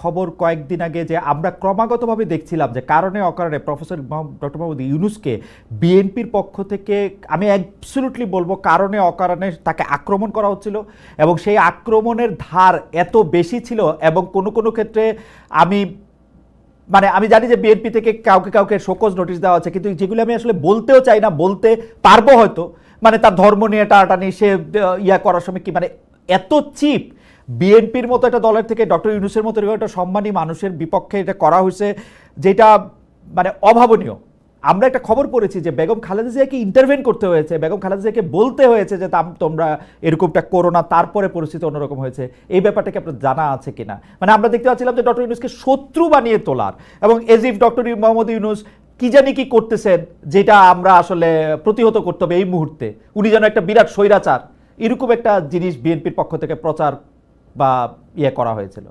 খবর কয়েকদিন আগে যে আমরা ক্রমাগতভাবে দেখছিলাম যে কারণে অকারণে প্রফেসর ডক্টর মোহাম্মদ ইউনূসকে বিএনপির পক্ষ থেকে আমি অ্যাবসলিউটলি বলবো কারণে অকারণে তাকে আক্রমণ করা হচ্ছিল এবং সেই আক্রমণের ধার এত বেশি ছিল এবং কোনো কোনো ক্ষেত্রে আমি জানি যে বিএনপি থেকে কাউকে কাউকে শোকজ নোটিশ দেওয়া আছে, কিন্তু যেগুলো আমি আসলে বলতেও চাই না, বলতে পারবো হয়তো, তার ধর্ম নিয়ে টানাটানি সে ইয়া করার সময় কি এত চিপ বিএনপির মতো একটা দলের থেকে ডক্টর ইউনূসের মতো একটা সম্মানী মানুষের বিপক্ষে এটা করা হয়েছে, যেটা অভাবনীয়। আমরা একটা খবর পড়েছি যে বেগম খালেদা জিয়াকে ইন্টারভেন করতে হয়েছে, বেগম খালেদা জিয়াকে বলতে হয়েছে যে তোমরা এরকমটা করো না, তারপরে পরিস্থিতি অন্যরকম হয়েছে। এই ব্যাপারটাকে আপনার জানা আছে কিনা? আমরা দেখতে পাচ্ছিলাম যে ডক্টর ইউনূসকে শত্রু বানিয়ে তোলার এবং এজিফ ডক্টর মোহাম্মদ ইউনূস কি জানি কি করতেছেন, যেটা আমরা আসলে প্রতিহত করতে হবে এই মুহূর্তে। উনি যেন একটা বিরাট স্বৈরাচার, এরকম একটা জিনিস বিএনপির পক্ষ থেকে প্রচার বা করা হয়েছিল।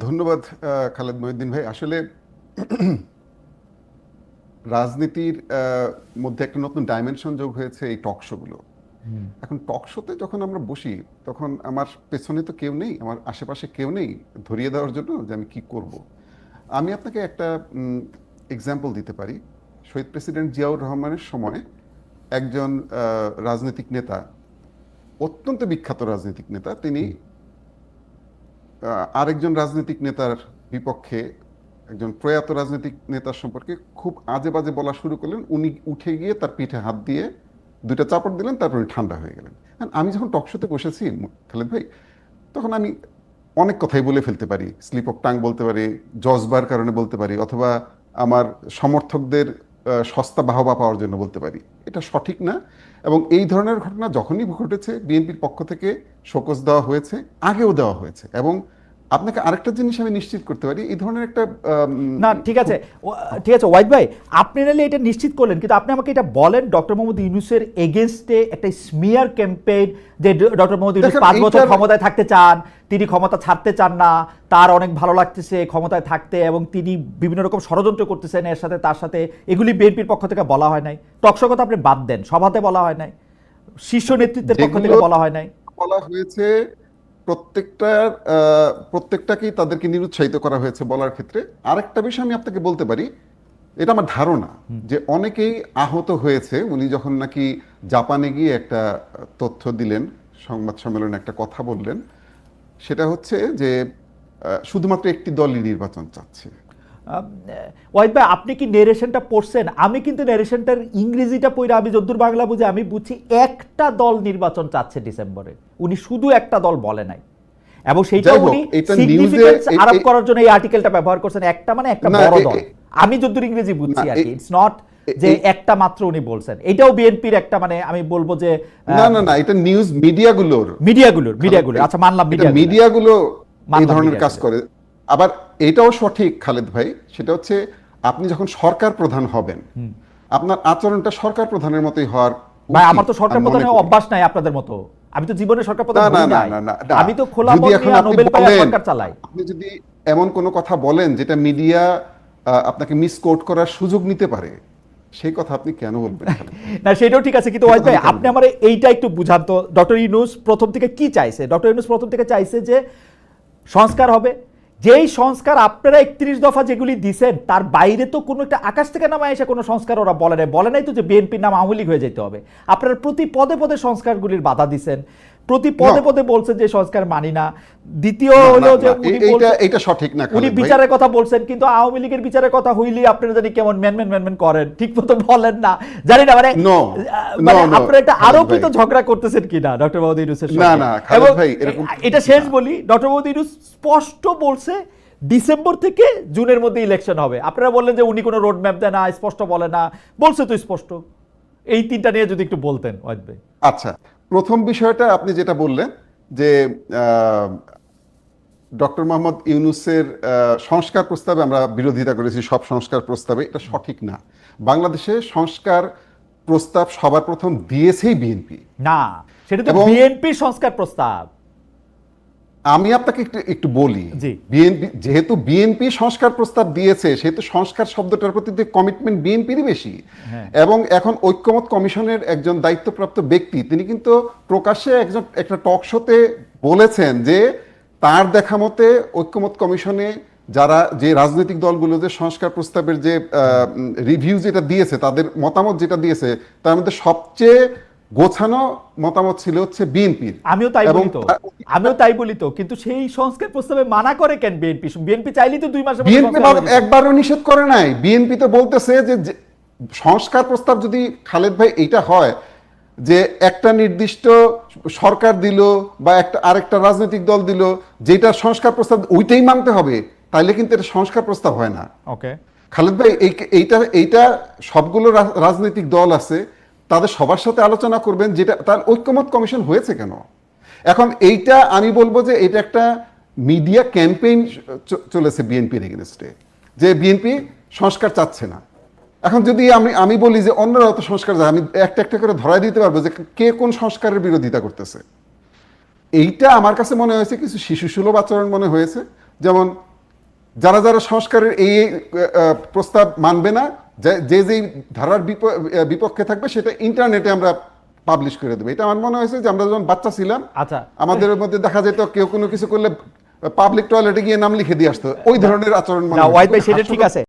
ধন্যবাদ খালেদ মহিউদ্দিন ভাই। আসলে রাজনীতির মধ্যে একটা নতুন ডাইমেনশন যোগ হয়েছে এই টক শো গুলো। এখন টক শোতে যখন আমরা বসি তখন আমার পেছনে তো কেউ নেই, আমার আশেপাশে কেউ নেই ধরিয়ে দেওয়ার জন্য যে আমি কি করব। আমি আপনাকে একটা এক্সাম্পল দিতে পারি। শহীদ প্রেসিডেন্ট জিয়াউর রহমানের সময় একজন রাজনৈতিক নেতা, অত্যন্ত বিখ্যাত রাজনৈতিক নেতা, তিনি আরেকজন রাজনৈতিক নেতার বিপক্ষে, একজন প্রয়াত রাজনৈতিক নেতার সম্পর্কে খুব আজে বাজে বলা শুরু করলেন। উনি উঠে গিয়ে তার পিঠে হাত দিয়ে দুইটা চাপড় দিলেন, তারপর উনি ঠান্ডা হয়ে গেলেন। আমি যখন টকশোতে বসেছি খালেদ ভাই, তখন আমি অনেক কথাই বলে ফেলতে পারি, স্লিপ অফ টাং বলতে পারি, জজবার কারণে বলতে পারি, অথবা আমার সমর্থকদের সস্তা বাহবা পাওয়ার জন্য বলতে পারি। এটা সঠিক না। এবং এই ধরনের ঘটনা যখনই ঘটেছে বিএনপির পক্ষ থেকে শোকজ দেওয়া হয়েছে, আগেও দেওয়া হয়েছে। এবং আপনাকে আরেকটা জিনিস আমি নিশ্চিত করতে পারি, এই ধরনের একটা না ঠিক আছে ওয়াহিদ ভাই, আপনি নাহলে এটা নিশ্চিত করলেন, কিন্তু আপনি আমাকে এটা বলেন ডক্টর মোহাম্মদ ইউনূসের এগেনস্টে একটা স্মিয়ার ক্যাম্পেইন যে ডক্টর মোহাম্মদ ইউনূস 5 বছর ক্ষমতায় থাকতে চান, তিনি ক্ষমতা ছাড়তে চান না, তার অনেক ভালো লাগতেছে ক্ষমতায় থাকতে এবং তিনি বিভিন্ন রকম ষড়যন্ত্র করতেছেন এর সাথে তার সাথে, এগুলি বিএনপির পক্ষ থেকে বলা হয় নাই। টকশো কথা আপনি বাদ দেন, সভাতে বলা হয় নাই, শীর্ষ নেতৃত্বের পক্ষ থেকে বলা হয় নাই। বলা হয়েছে প্রত্যেকটাকেই তাদেরকে নিরুৎসাহিত করা হয়েছে বলার ক্ষেত্রে। আরেকটা বিষয় আমি আপনাকে বলতে পারি, এটা আমার ধারণা যে অনেকেই আহত হয়েছে উনি যখন নাকি জাপানে গিয়ে একটা তথ্য দিলেন, সংবাদ সম্মেলনে একটা কথা বললেন, সেটা হচ্ছে যে শুধুমাত্র একটি দলই নির্বাচন চাচ্ছে। ওয়াহিদ ভাই, আপনি কি নেরেশনটা পড়ছেন? আমি কিন্তু নেরেশনটার ইংরেজিটা পড়ে আমি যদ্দূর বাংলা বুঝে আমি বুঝছি একটা দল নির্বাচন চাচ্ছে ডিসেম্বরে। উনি শুধু একটা দল বলে নাই, এবং সেইটা উনি সিগনিফিকেন্স আরোপ করার জন্য এই আর্টিকেলটা ব্যবহার করছেন। একটা একটা বড় দল, আমি যদ্দূর ইংরেজি বুঝছি আর কি। ইটস নট যে একটা মাত্র উনি বলছেন। এটাও বিএনপির একটা আমি বলবো যে না এটা নিউজ মিডিয়াগুলোর আচ্ছা মানলাম, মিডিয়াগুলো এই ধরনের কাজ করে। আবার এটাও সঠিক খালেদ ভাই, সেটা হচ্ছে আপনি যখন সরকার প্রধান হবেন আপনার আচরণটা সরকার প্রধানের মতোই হওয়ার। ভাই আমার তো সরকার প্রধানের অভ্যাস নাই আপনাদের মতো, আমি তো জীবনে সরকার প্রধান হই নাই, আমি তো খোলা মন নিয়ে নোবেল পাইয়া সরকার চালাই। আপনি যদি এমন কোনো কথা বলেন যেটা মিডিয়া আপনাকে মিসকোট করার সুযোগ নিতে পারে, সেই কথা আপনি কেন বলবেন? না সেটাও ঠিক আছে, কিন্তু ওয়াহিদ ভাই আপনি আমার এইটা একটু বুঝান তো, ডক্টর ইউনূস প্রথম থেকে কি চাইছে? ডক্টর ইউনূস প্রথম থেকে চাইছে যে সংস্কার হবে, যেই সংস্কার আপনারা 31 দফা যেগুলি দিছেন তার বাইরে তো কোনো একটা আকাশ থেকে নামায় এসে কোনো সংস্কার ওরা বলে নাই তো যে বিএনপির নাম আওয়ামী লীগ হয়ে যেতে হবে। আপনারা প্রতি পদে পদে সংস্কারগুলির বাধা দিছেন, প্রতি পদে পদে বলছেন যে সংস্কার মানি না। দ্বিতীয় হলো যে এটা সঠিক না, উনি বিচারের কথা বলছেন, কিন্তু আওয়ামী লীগের বিচারের কথা হইলে আপনারা জানি কেমন ম্যানম্যান করেন, ঠিক মতো বলেন না, জানি না আপনারা একটা আরোপিত ঝগড়া করতেছেন কিনা ডক্টর মোহাম্মদ ইউনূসের সঙ্গে। এটা শেষ বলি, ডক্টর মোহাম্মদ ইউনূস স্পষ্ট বলছে ডিসেম্বর থেকে জুনের মধ্যে ইলেকশন হবে। আপনারা বললেন যে উনি কোনো রোড ম্যাপ দেয় না, স্পষ্ট বলে না, বলছে তো স্পষ্ট। এই তিনটা নিয়ে যদি একটু বলতেন ওয়াহিদ ভাই। আচ্ছা, প্রথম বিষয়টা আপনি যেটা বললেন যে ডক্টর মোহাম্মদ ইউনূসের সংস্কার প্রস্তাবে আমরা বিরোধিতা করেছি, সব সংস্কার প্রস্তাবে, এটা সঠিক না। বাংলাদেশে সংস্কার প্রস্তাব সবার প্রথম দিয়েছেই বিএনপি। না, সেটা তো বিএনপির সংস্কার প্রস্তাব। আমি আপনাকে একটু বলি, বিএনপি যেহেতু বিএনপি সংস্কার প্রস্তাব দিয়েছে, সেহেতু সংস্কার শব্দটার প্রতি কমিটমেন্ট বিএনপিরই বেশি। এবং এখন ঐক্যমত কমিশনের একজন দায়িত্বপ্রাপ্ত ব্যক্তি তিনি কিন্তু প্রকাশ্যে একটা টক শোতে বলেছেন যে তার দেখা মতে ঐক্যমত কমিশনে যারা যে রাজনৈতিক দলগুলো যে সংস্কার প্রস্তাবের যে রিভিউ যেটা দিয়েছে, তাদের মতামত যেটা দিয়েছে, তার মধ্যে সবচেয়ে গোছানো মতামত ছিল হচ্ছে বিএনপির। আমিও তাই বলি তো, কিন্তু সেই সংস্কার প্রস্তাবে মানা করে কেন বিএনপি? বিএনপি চাইলেই তো 2 মাসের মধ্যে বিএনপি একবারও নিষেধ করে নাই। বিএনপি তো বলতেছে যে সংস্কার প্রস্তাব যদি খালেদ ভাই এইটা হয় যে একটা নির্দিষ্ট সরকার দিল বা আরেকটা রাজনৈতিক দল দিল, যেটা সংস্কার প্রস্তাব ওইটাই মানতে হবে, তাইলে কিন্তু এটা সংস্কার প্রস্তাব হয় না। ওকে খালেদ ভাই, এইটা সবগুলো রাজনৈতিক দল আছে, তাদের সবার সাথে আলোচনা করবেন, যেটা তার ঐক্যমত কমিশন হয়েছে কেন। এখন এইটা আমি বলবো যে এটা একটা মিডিয়া ক্যাম্পেইন চলেছে বিএনপির এগেনস্টে, যে বিএনপি সংস্কার চাচ্ছে না। এখন যদি আমি বলি যে অন্যরাও তো সংস্কার চায়, আমি একটা একটা করে ধরাই দিতে পারবো যে কে কোন সংস্কারের বিরোধিতা করতেছে। এইটা আমার কাছে মনে হয়েছে কিছু শিশুসুলভ আচরণ মনে হয়েছে। যেমন যারা যারা সংস্কারের এই প্রস্তাব মানবে না, যে যেই ধারার বিপক্ষে থাকবে, সেটা ইন্টারনেটে আমরা পাবলিশ করে দেবো। এটা আমার মনে হয়েছে যে আমরা যখন বাচ্চা ছিলাম, আচ্ছা, আমাদের মধ্যে দেখা যেত কেউ কোনো কিছু করলে পাবলিক টয়লেটে গিয়ে নাম লিখে দিয়ে আসতো, ওই ধরনের আচরণ। না ওয়াহিদ ভাই, সেটা ঠিক আছে।